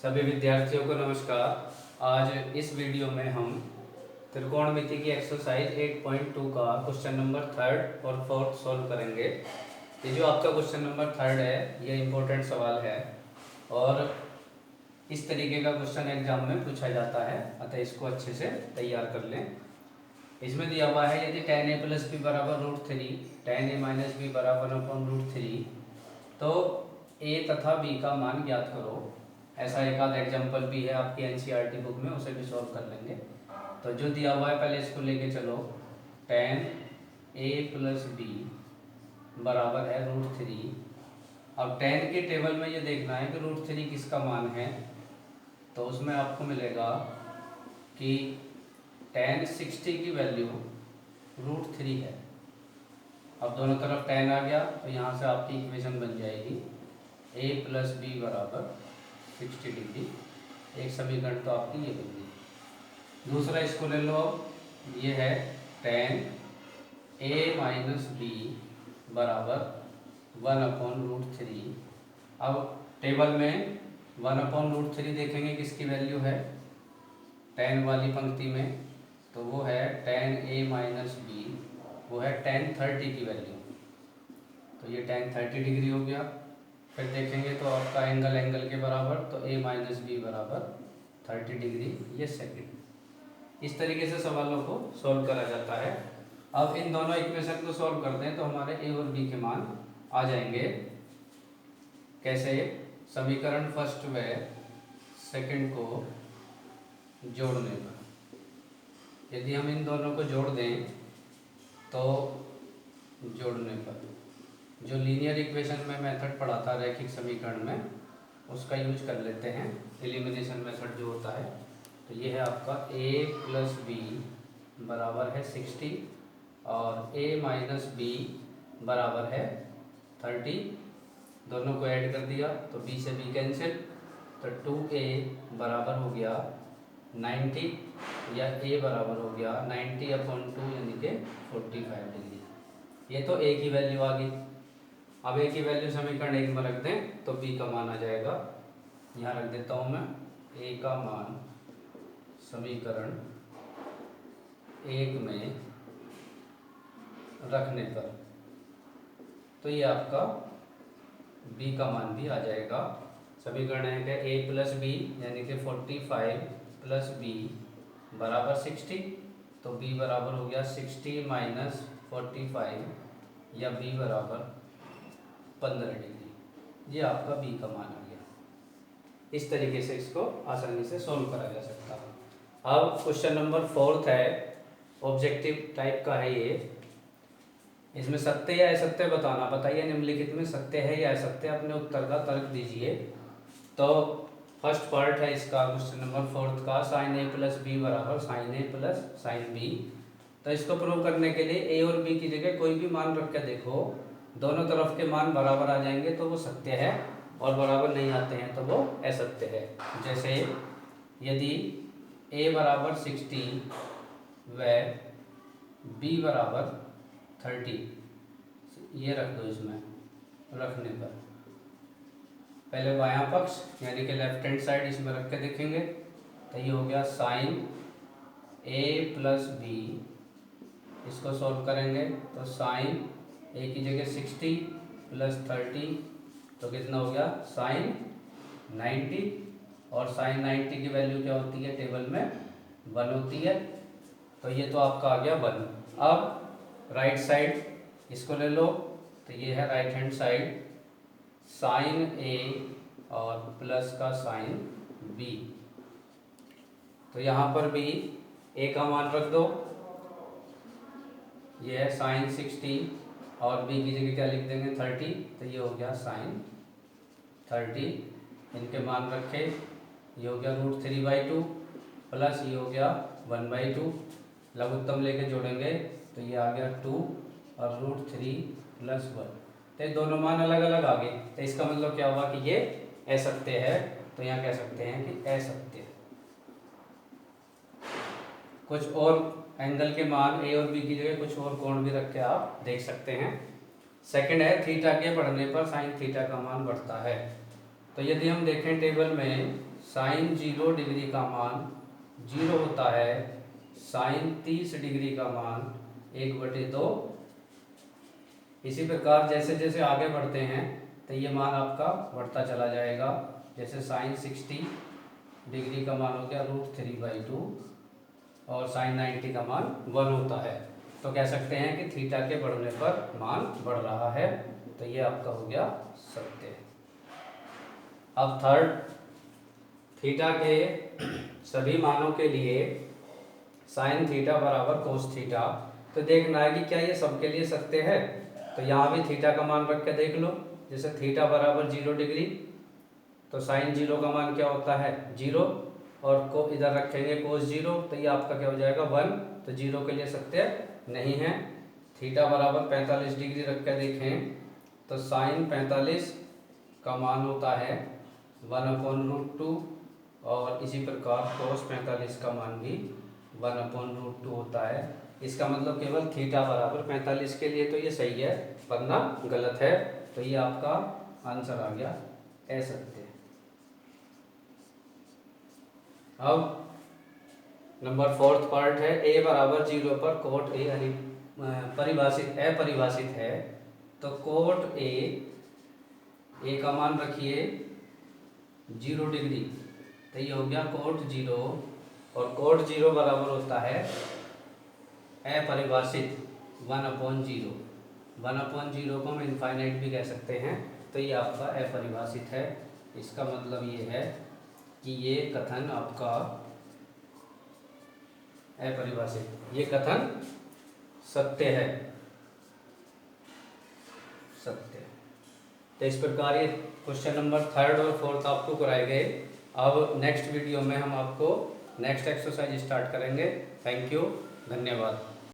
सभी विद्यार्थियों को नमस्कार। आज इस वीडियो में हम त्रिकोणमिति की एक्सरसाइज 8.2 का क्वेश्चन नंबर 3 और 4 सॉल्व करेंगे। ये जो आपका क्वेश्चन नंबर 3 है ये इम्पोर्टेंट सवाल है और इस तरीके का क्वेश्चन एग्जाम में पूछा जाता है, अतः इसको अच्छे से तैयार कर लें। इसमें दिया हुआ है यदि tan a + b बराबर √3 tan a - b बराबर √3 तो a तथा b का मान ज्ञात करो। ऐसा एक आध एग्जाम्पल भी है आपकी एनसीईआरटी बुक में, उसे भी सॉल्व कर लेंगे। तो जो दिया हुआ है पहले इसको लेके चलो। tan a + b बराबर है √3। अब tan के टेबल में ये देखना है कि √3 किसका मान है, तो उसमें आपको मिलेगा कि tan 60 की वैल्यू √3 है। अब दोनों तरफ tan आ गया तो यहाँ से आपकी इक्वेशन बन जाएगी a + b बराबर 60 डिग्री। एक समीकरण तो आपकी ये बन गई। दूसरा इसको ले लो, ये है tan a - b बराबर 1/√3। अब टेबल में 1/√3 देखेंगे किसकी वैल्यू है tan वाली पंक्ति में, तो वो है tan a - b, वो है tan 30 की वैल्यू। तो ये tan 30 डिग्री हो गया। फिर देखेंगे तो आपका एंगल के बराबर, तो a - b बराबर 30 डिग्री, ये सेकंड। इस तरीके से सवालों को सॉल्व करा जाता है। अब इन दोनों इक्वेशन को सॉल्व करते हैं तो हमारे a और b के मान आ जाएंगे। कैसे? समीकरण फर्स्ट व सेकंड को जोड़ने पर। यदि हम इन दोनों को जोड़ दें तो जोड़ने पर जो लीनियर इक्वेशन में मेथड पढ़ा था रैखिक समीकरण में, उसका यूज कर लेते हैं। एलिमिनेशन मेथड जो होता है, तो ये है आपका a + b बराबर है 60 और a - b बराबर है 30। दोनों को ऐड कर दिया तो b से b कैंसिल, तो 2a बराबर हो गया 90 या a बराबर हो गया 90/2 यानी कि 45 डिग्री। ये तो a की वैल्यू आ गई। अब a की वैल्यू समीकरण 1 में रख दें तो b का मान आ जाएगा। यहाँ रख देता हूँ मैं a का मान समीकरण 1 में रखने पर, तो ये आपका b का मान भी आ जाएगा। समीकरण है a + b यानी कि 45 + b बराबर 60, तो b बराबर हो गया 60 - 45 या b बराबर 15 डिग्री। ये आपका b का मान आ गया। इस तरीके से इसको आसानी से सॉल्व करा जा सकता है। अब क्वेश्चन नंबर 4 है, ऑब्जेक्टिव टाइप का है ये। इसमें सत्य या असत्य बताना। बताइए निम्नलिखित में सत्य है या असत्य, अपने उत्तर का तर्क दीजिए। तो फर्स्ट पार्ट है इसका क्वेश्चन नंबर 4 का, sin a + b बराबर sin a + sin b। तो इसको प्रूव करने के लिए a और b की जगह कोई भी मान रख के देखो, दोनों तरफ के मान बराबर आ जाएंगे तो वो सत्य है, और बराबर नहीं आते हैं तो वो असत्य है। जैसे यदि a बराबर 60 व b बराबर 30, ये रख दो। इसमें रखने पर पहले बायां पक्ष यानी कि लेफ्ट हैंड साइड इसमें रख के देखेंगे, तो ये हो गया sin a + b। इसको सॉल्व करेंगे तो sin a की जगह 60 + 30, तो कितना हो गया sin 90, और sin 90 की वैल्यू क्या होती है टेबल में 1 होती है, तो ये तो आपका आ गया 1। अब राइट साइड इसको ले लो, तो ये है right hand side sin a और प्लस का sin b। तो यहाँ पर भी a का मान रख दो, ये है sin 60 और b की जगह क्या लिख देंगे 30, तो ये हो गया sin 30। इनके मान रखे, ये हो गया √3/2 प्लस ये हो गया 1/2। लघुत्तम लेके जोड़ेंगे तो ये आ गया 2 और √3 + 1। तो दोनों मान अलग अलग आ गए, तो इसका मतलब क्या हुआ कि ये असत्य है। तो यहाँ कह सकते हैं कि असत्य। कुछ और एंगल के मान a और b की जगह कुछ और कोण भी रख के आप देख सकते हैं। सेकंड है थीटा के बढ़ने पर sin थीटा का मान बढ़ता है। तो यदि हम देखें टेबल में साइन 0 डिग्री का मान 0 होता है, साइन 30 डिग्री का मान 1/2। इसी प्रकार जैसे जैसे आगे बढ़ते हैं तो ये मान आपका बढ़ता चला जाएगा। जैसे साइन 60 डिग्री का मान हो गया √3/2 और साइन 90 का मान 1 होता है। तो कह सकते हैं कि थीटा के बढ़ने पर मान बढ़ रहा है। तो ये आपका हो गया सत्य। अब थर्ड, थीटा के सभी मानों के लिए साइन थीटा बराबर कोस थीटा। तो देखना है कि क्या ये सबके लिए सत्य है। तो यहाँ भी थीटा का मान रख के देख लो। जैसे थीटा बराबर 0 डिग्री, तो साइन 0 का मान क्या होता है 0, और को इधर रखेंगे कोस 0, तो ये आपका क्या हो जाएगा 1। तो 0 के लिए सत्य नहीं है। थीटा बराबर 45 डिग्री रख के देखें तो साइन 45 का मान होता है 1/√2, और इसी प्रकार कोस 45 का मान भी 1/√2 होता है। इसका मतलब केवल थीटा बराबर 45 के लिए तो ये सही है, वरना गलत है। तो ये आपका आंसर आ गया असत्य। अब नंबर 4th पार्ट है, a बराबर 0 पर कोट ए अपरिभाषित है। तो कोट ए का मान रखिए 0 डिग्री, तो ये हो गया कोट 0, और कोट 0 बराबर होता है अपरिभाषित 1/0। 1/0 को हम इनफाइनाइट भी कह सकते हैं। तो ये आपका अपरिभाषित है। इसका मतलब ये है कि ये कथन आपका अपरिभाषित, ये कथन सत्य है, सत्य। तो इस प्रकार ये क्वेश्चन नंबर 3rd और 4th आपको कराए गए। अब नेक्स्ट वीडियो में हम आपको नेक्स्ट एक्सरसाइज स्टार्ट करेंगे। थैंक यू, धन्यवाद।